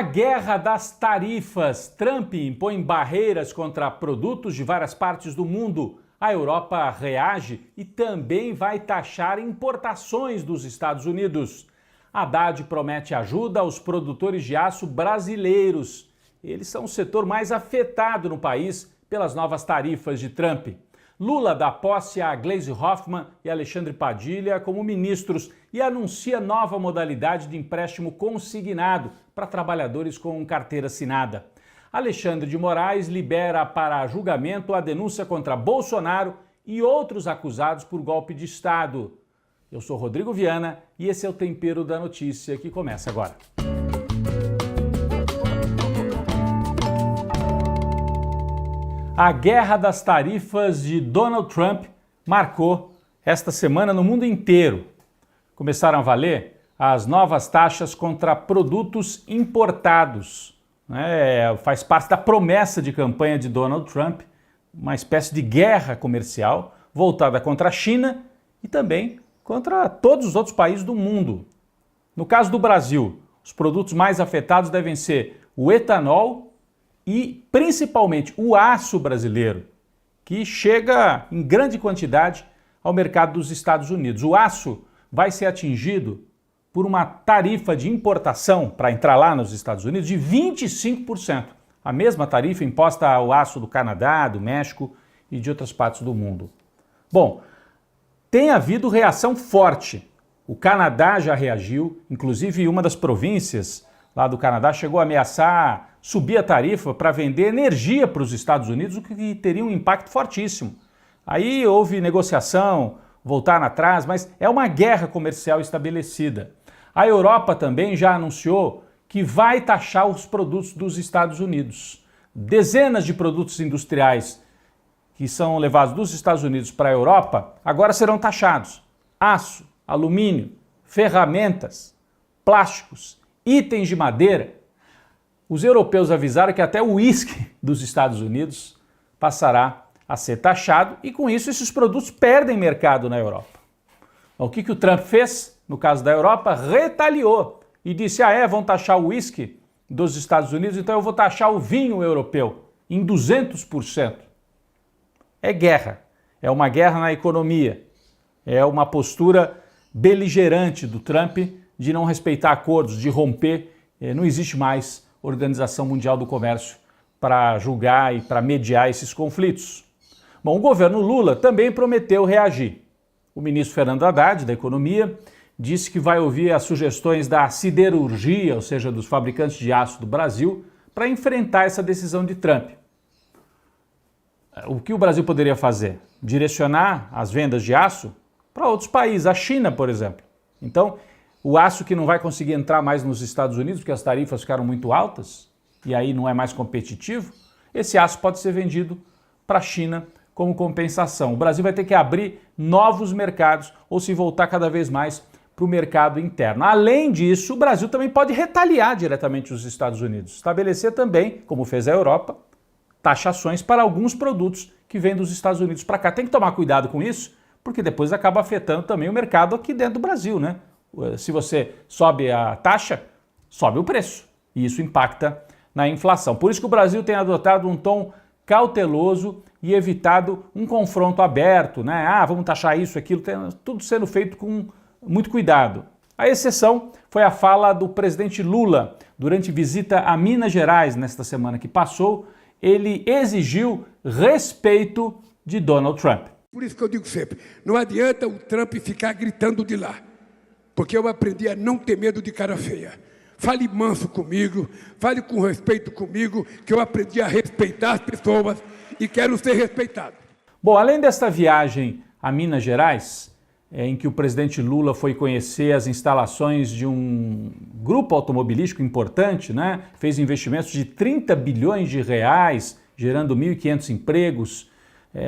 guerra das tarifas. Trump impõe barreiras contra produtos de várias partes do mundo. A Europa reage e também vai taxar importações dos Estados Unidos. Haddad promete ajuda aos produtores de aço brasileiros. Eles são o setor mais afetado no país pelas novas tarifas de Trump. Lula dá posse a Gleisi Hoffmann e Alexandre Padilha como ministros e anuncia nova modalidade de empréstimo consignado para trabalhadores com carteira assinada. Alexandre de Moraes libera para julgamento a denúncia contra Bolsonaro e outros acusados por golpe de Estado. Eu sou Rodrigo Viana e esse é o Tempero da Notícia que começa agora. A guerra das tarifas de Donald Trump marcou esta semana no mundo inteiro. Começaram a valer as novas taxas contra produtos importados. Faz parte da promessa de campanha de Donald Trump, uma espécie de guerra comercial voltada contra a China e também contra todos os outros países do mundo. No caso do Brasil, os produtos mais afetados devem ser o etanol e principalmente o aço brasileiro, que chega em grande quantidade ao mercado dos Estados Unidos. O aço vai ser atingido por uma tarifa de importação para entrar lá nos Estados Unidos de 25%. A mesma tarifa imposta ao aço do Canadá, do México e de outras partes do mundo. Bom, tem havido reação forte. O Canadá já reagiu, inclusive uma das províncias lá do Canadá chegou a ameaçar subir a tarifa para vender energia para os Estados Unidos, o que teria um impacto fortíssimo. Aí houve negociação, voltaram atrás, mas é uma guerra comercial estabelecida. A Europa também já anunciou que vai taxar os produtos dos Estados Unidos. Dezenas de produtos industriais que são levados dos Estados Unidos para a Europa agora serão taxados. Aço, alumínio, ferramentas, plásticos, itens de madeira. Os europeus avisaram que até o uísque dos Estados Unidos passará a ser taxado e com isso esses produtos perdem mercado na Europa. O que o Trump fez? No caso da Europa, retaliou e disse, vão taxar o uísque dos Estados Unidos, então eu vou taxar o vinho europeu em 200%. É guerra, é uma guerra na economia, é uma postura beligerante do Trump de não respeitar acordos, de romper, não existe mais Organização Mundial do Comércio para julgar e para mediar esses conflitos. Bom, o governo Lula também prometeu reagir. O ministro Fernando Haddad, da Economia, disse que vai ouvir as sugestões da siderurgia, ou seja, dos fabricantes de aço do Brasil, para enfrentar essa decisão de Trump. O que o Brasil poderia fazer? Direcionar as vendas de aço para outros países, a China, por exemplo. Então, o aço que não vai conseguir entrar mais nos Estados Unidos, porque as tarifas ficaram muito altas, e aí não é mais competitivo, esse aço pode ser vendido para a China como compensação. O Brasil vai ter que abrir novos mercados ou se voltar cada vez mais para o mercado interno. Além disso, o Brasil também pode retaliar diretamente os Estados Unidos, estabelecer também, como fez a Europa, taxações para alguns produtos que vêm dos Estados Unidos para cá. Tem que tomar cuidado com isso, porque depois acaba afetando também o mercado aqui dentro do Brasil, né? Se você sobe a taxa, sobe o preço. E isso impacta na inflação. Por isso que o Brasil tem adotado um tom cauteloso e evitado um confronto aberto, né? Vamos taxar isso, aquilo, tudo sendo feito com muito cuidado. A exceção foi a fala do presidente Lula durante visita a Minas Gerais nesta semana que passou. Ele exigiu respeito de Donald Trump. Por isso que eu digo sempre, não adianta o Trump ficar gritando de lá. Porque eu aprendi a não ter medo de cara feia. Fale manso comigo, fale com respeito comigo, que eu aprendi a respeitar as pessoas e quero ser respeitado. Bom, além desta viagem a Minas Gerais, em que o presidente Lula foi conhecer as instalações de um grupo automobilístico importante, né? Fez investimentos de 30 bilhões de reais, gerando 1.500 empregos.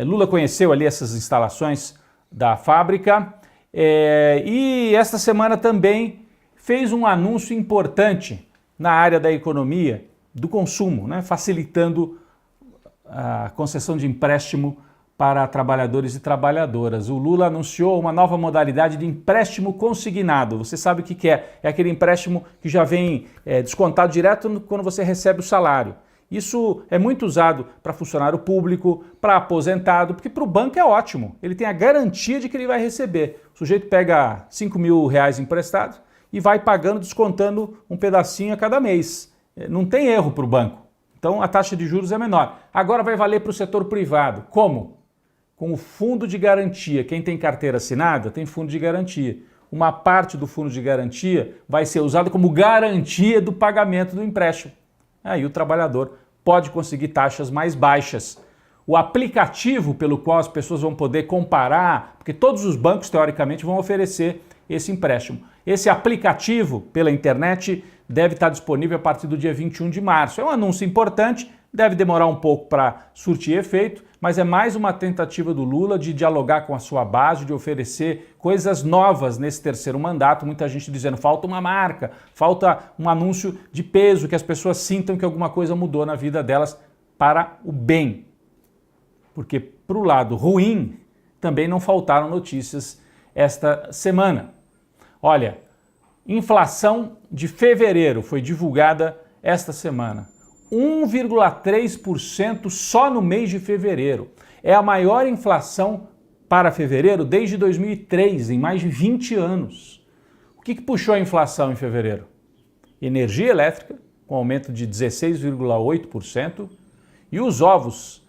Lula conheceu ali essas instalações da fábrica. E esta semana também fez um anúncio importante na área da economia, do consumo, né? Facilitando a concessão de empréstimo para trabalhadores e trabalhadoras. O Lula anunciou uma nova modalidade de empréstimo consignado. Você sabe o que é? É aquele empréstimo que já vem descontado direto quando você recebe o salário. Isso é muito usado para funcionário público, para aposentado, porque para o banco é ótimo. Ele tem a garantia de que ele vai receber. O sujeito pega R$ 5.000 emprestado e vai pagando, descontando um pedacinho a cada mês. Não tem erro para o banco. Então a taxa de juros é menor. Agora vai valer para o setor privado. Como? Com o fundo de garantia. Quem tem carteira assinada tem fundo de garantia. Uma parte do fundo de garantia vai ser usada como garantia do pagamento do empréstimo. Aí o trabalhador pode conseguir taxas mais baixas. O aplicativo pelo qual as pessoas vão poder comparar, porque todos os bancos, teoricamente, vão oferecer esse empréstimo. Esse aplicativo pela internet deve estar disponível a partir do dia 21 de março. É um anúncio importante, deve demorar um pouco para surtir efeito, mas é mais uma tentativa do Lula de dialogar com a sua base, de oferecer coisas novas nesse terceiro mandato. Muita gente dizendo, falta uma marca, falta um anúncio de peso, que as pessoas sintam que alguma coisa mudou na vida delas para o bem. Porque para o lado ruim também não faltaram notícias esta semana. Olha, inflação de fevereiro foi divulgada esta semana. 1,3% só no mês de fevereiro. É a maior inflação para fevereiro desde 2003, em mais de 20 anos. O que puxou a inflação em fevereiro? Energia elétrica, com aumento de 16,8%, e os ovos,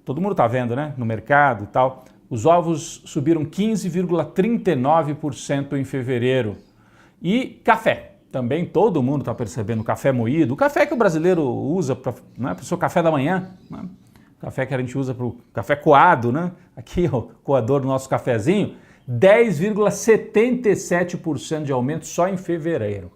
todo mundo está vendo, né, no mercado e tal, os ovos subiram 15,39% em fevereiro. E café. Também todo mundo está percebendo o café moído, o café que o brasileiro usa para o seu café da manhã, né? Café que a gente usa para o café coado, né? Aqui o coador do nosso cafezinho, 10,77% de aumento só em fevereiro.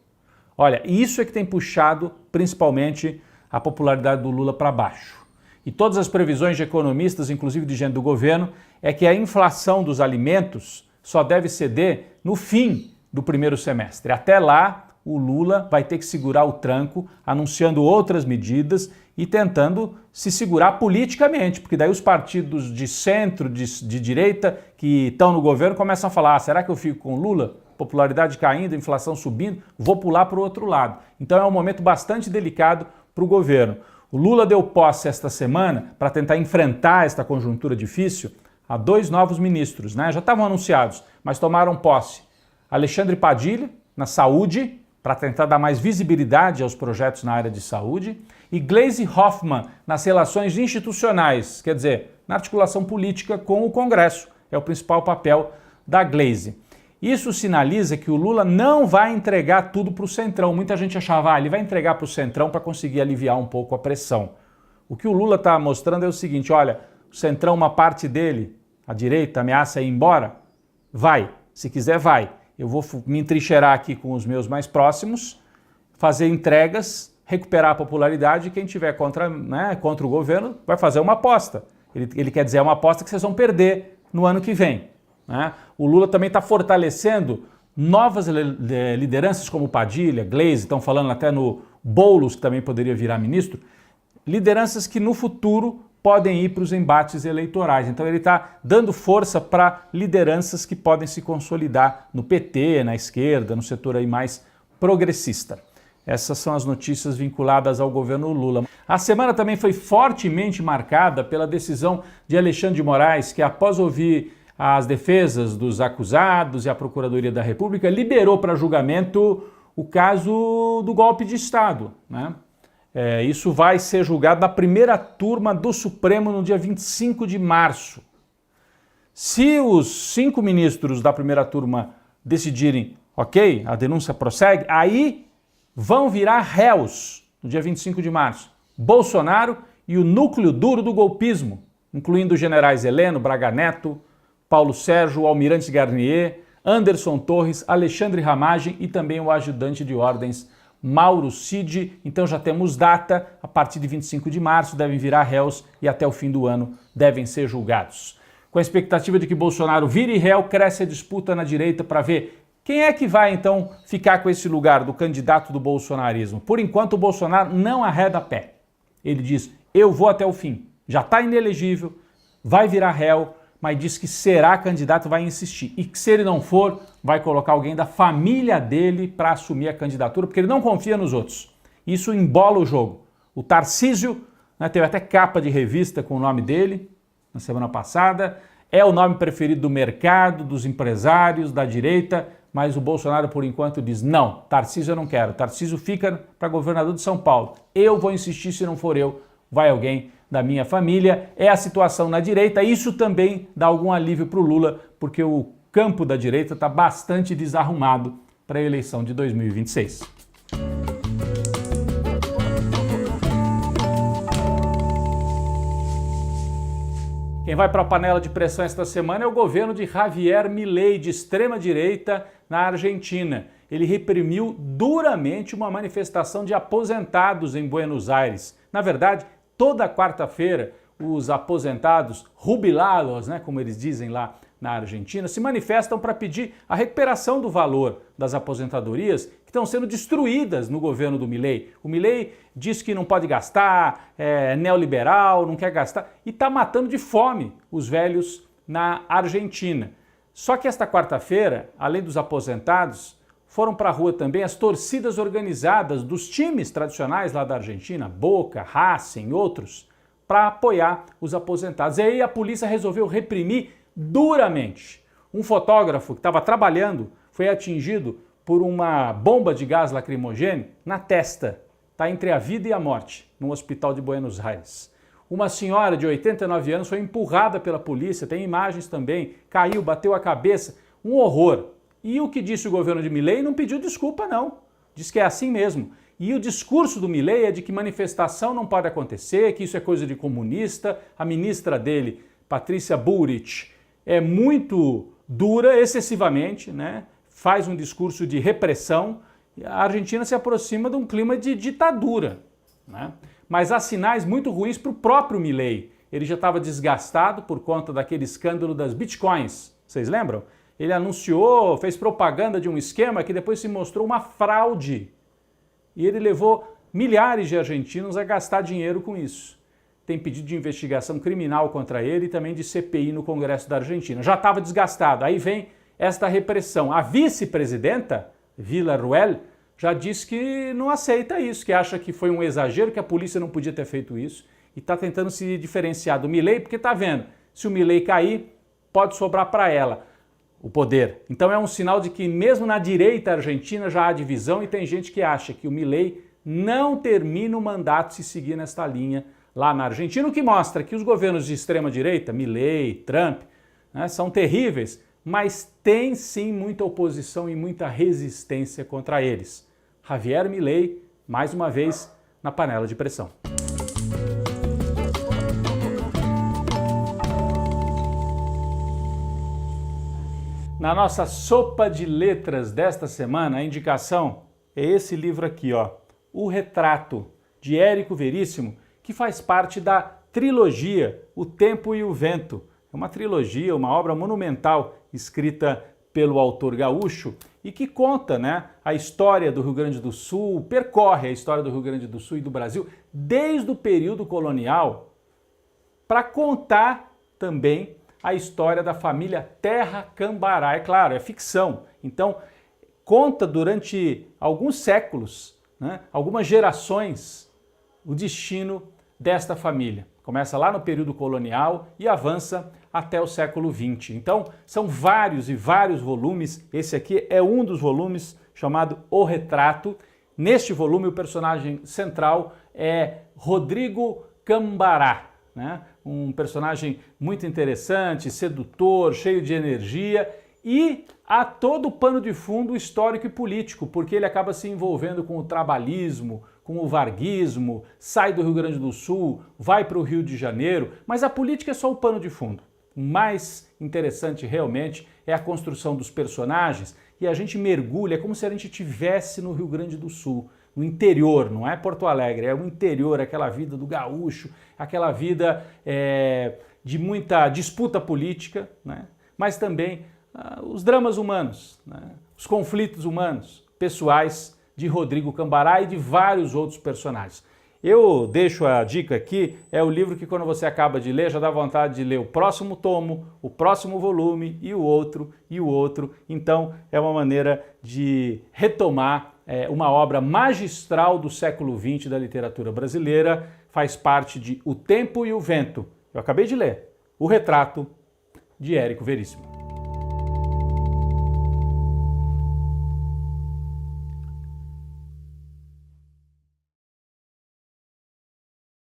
Olha, isso é que tem puxado principalmente a popularidade do Lula para baixo. E todas as previsões de economistas, inclusive de gente do governo, é que a inflação dos alimentos só deve ceder no fim do primeiro semestre. Até lá, o Lula vai ter que segurar o tranco, anunciando outras medidas e tentando se segurar politicamente, porque daí os partidos de centro, de direita, que estão no governo, começam a falar, será que eu fico com o Lula? Popularidade caindo, inflação subindo, vou pular para o outro lado. Então é um momento bastante delicado para o governo. O Lula deu posse esta semana para tentar enfrentar esta conjuntura difícil a 2 novos ministros, né? Já estavam anunciados, mas tomaram posse. Alexandre Padilha, na saúde, para tentar dar mais visibilidade aos projetos na área de saúde, e Gleisi Hoffmann nas relações institucionais, quer dizer, na articulação política com o Congresso. É o principal papel da Gleisi. Isso sinaliza que o Lula não vai entregar tudo para o Centrão. Muita gente achava, ele vai entregar para o Centrão para conseguir aliviar um pouco a pressão. O que o Lula está mostrando é o seguinte, olha, o Centrão, uma parte dele, a direita, ameaça ir embora, vai, se quiser vai. Eu vou me entrincheirar aqui com os meus mais próximos, fazer entregas, recuperar a popularidade e quem tiver contra o governo vai fazer uma aposta. Ele quer dizer, é uma aposta que vocês vão perder no ano que vem. Né? O Lula também está fortalecendo novas lideranças como Padilha, Gleisi, estão falando até no Boulos, que também poderia virar ministro, lideranças que no futuro podem ir para os embates eleitorais. Então ele está dando força para lideranças que podem se consolidar no PT, na esquerda, no setor aí mais progressista. Essas são as notícias vinculadas ao governo Lula. A semana também foi fortemente marcada pela decisão de Alexandre de Moraes, que após ouvir as defesas dos acusados e a Procuradoria da República, liberou para julgamento o caso do golpe de Estado, né? Isso vai ser julgado na primeira turma do Supremo no dia 25 de março. Se os 5 ministros da primeira turma decidirem, ok, a denúncia prossegue, aí vão virar réus no dia 25 de março. Bolsonaro e o núcleo duro do golpismo, incluindo os generais Heleno, Braga Neto, Paulo Sérgio, Almirante Garnier, Anderson Torres, Alexandre Ramagem e também o ajudante de ordens Mauro Cid. Então já temos data, a partir de 25 de março devem virar réus e até o fim do ano devem ser julgados. Com a expectativa de que Bolsonaro vire réu, cresce a disputa na direita para ver quem é que vai então ficar com esse lugar do candidato do bolsonarismo. Por enquanto o Bolsonaro não arreda pé. Ele diz, eu vou até o fim, já está inelegível, vai virar réu, mas diz que será candidato, vai insistir. E que se ele não for, vai colocar alguém da família dele para assumir a candidatura, porque ele não confia nos outros. Isso embola o jogo. O Tarcísio, né, teve até capa de revista com o nome dele na semana passada, é o nome preferido do mercado, dos empresários, da direita, mas o Bolsonaro, por enquanto, diz não, Tarcísio eu não quero, Tarcísio fica para governador de São Paulo. Eu vou insistir, se não for eu, vai alguém da minha família. É a situação na direita, isso também dá algum alívio para o Lula, porque o campo da direita está bastante desarrumado para a eleição de 2026. Quem vai para a panela de pressão esta semana é o governo de Javier Milei, de extrema-direita, na Argentina. Ele reprimiu duramente uma manifestação de aposentados em Buenos Aires. Na verdade, toda quarta-feira, os aposentados jubilados, né, como eles dizem lá na Argentina, se manifestam para pedir a recuperação do valor das aposentadorias que estão sendo destruídas no governo do Milei. O Milei diz que não pode gastar, é neoliberal, não quer gastar e está matando de fome os velhos na Argentina. Só que esta quarta-feira, além dos aposentados, foram para a rua também as torcidas organizadas dos times tradicionais lá da Argentina, Boca, Racing e outros, para apoiar os aposentados. E aí a polícia resolveu reprimir duramente. Um fotógrafo que estava trabalhando foi atingido por uma bomba de gás lacrimogêneo na testa. Está entre a vida e a morte, no hospital de Buenos Aires. Uma senhora de 89 anos foi empurrada pela polícia, tem imagens também, caiu, bateu a cabeça, um horror. E o que disse o governo de Milei não pediu desculpa não, diz que é assim mesmo. E o discurso do Milei é de que manifestação não pode acontecer, que isso é coisa de comunista. A ministra dele, Patrícia Bullrich, é muito dura, excessivamente, né? Faz um discurso de repressão. A Argentina se aproxima de um clima de ditadura, né? Mas há sinais muito ruins para o próprio Milei. Ele já estava desgastado por conta daquele escândalo das bitcoins, vocês lembram? Ele anunciou, fez propaganda de um esquema que depois se mostrou uma fraude. E ele levou milhares de argentinos a gastar dinheiro com isso. Tem pedido de investigação criminal contra ele e também de CPI no Congresso da Argentina. Já estava desgastado. Aí vem esta repressão. A vice-presidenta, Villarruel, já disse que não aceita isso, que acha que foi um exagero, que a polícia não podia ter feito isso e está tentando se diferenciar do Milei, porque está vendo, se o Milei cair, pode sobrar para ela o poder. Então é um sinal de que mesmo na direita argentina já há divisão e tem gente que acha que o Milei não termina o mandato se seguir nesta linha lá na Argentina, o que mostra que os governos de extrema direita, Milei, Trump, né, são terríveis, mas tem sim muita oposição e muita resistência contra eles. Javier Milei, mais uma vez, na panela de pressão. Na nossa sopa de letras desta semana, a indicação é esse livro aqui, ó, O Retrato, de Érico Veríssimo, que faz parte da trilogia O Tempo e o Vento. É uma trilogia, uma obra monumental escrita pelo autor gaúcho e que conta, né, a história do Rio Grande do Sul, percorre a história do Rio Grande do Sul e do Brasil desde o período colonial para contar também a história da família Terra Cambará. É claro, é ficção, então conta durante alguns séculos, né, algumas gerações, o destino desta família. Começa lá no período colonial e avança até o século XX. Então, são vários e vários volumes. Esse aqui é um dos volumes, chamado O Retrato. Neste volume, o personagem central é Rodrigo Cambará, né? Um personagem muito interessante, sedutor, cheio de energia e há todo o pano de fundo histórico e político, porque ele acaba se envolvendo com o trabalhismo, com o varguismo, sai do Rio Grande do Sul, vai para o Rio de Janeiro, mas a política é só o pano de fundo. O mais interessante realmente é a construção dos personagens e a gente mergulha, é como se a gente estivesse no Rio Grande do Sul, no interior, não é Porto Alegre, é o interior, aquela vida do gaúcho, aquela vida de muita disputa política, né? Mas também os dramas humanos, né? Os conflitos humanos, pessoais, de Rodrigo Cambará e de vários outros personagens. Eu deixo a dica aqui, é o livro que quando você acaba de ler já dá vontade de ler o próximo tomo, o próximo volume e o outro e o outro. Então é uma maneira de retomar uma obra magistral do século XX da literatura brasileira, faz parte de O Tempo e o Vento. Eu acabei de ler O Retrato de Érico Veríssimo.